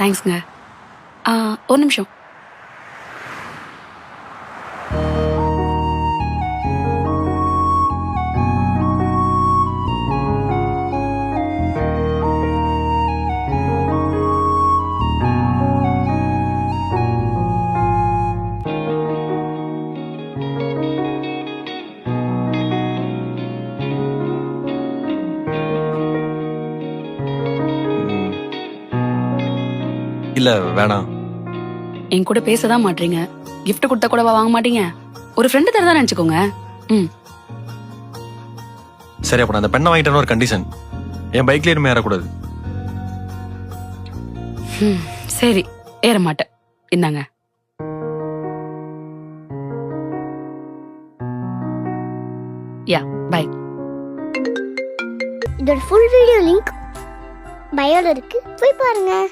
தேங்க்ஸ்ங்க. ஒரு நிமிஷம். இல்ல வேணாம். என் கூட பேசதான் மாட்டீங்க. gift கொடுத்தா கூட வாங்க மாட்டீங்க. ஒரு ஃப்ரெண்டு தரதான் நினைச்சுக்கோங்க. ம். சரி, அப்ப நான் அந்த பெண்ணை வாங்கிட்டேன்னு ஒரு கண்டிஷன். என் பைக்ல இனிமே ஏறக்கூடாது. சரி, ஏற மாட்டேன். இந்தாங்க. யா, பை. இதோட ஃபுல் வீடியோ லிங்க் பயோல இருக்கு, போய் பாருங்க.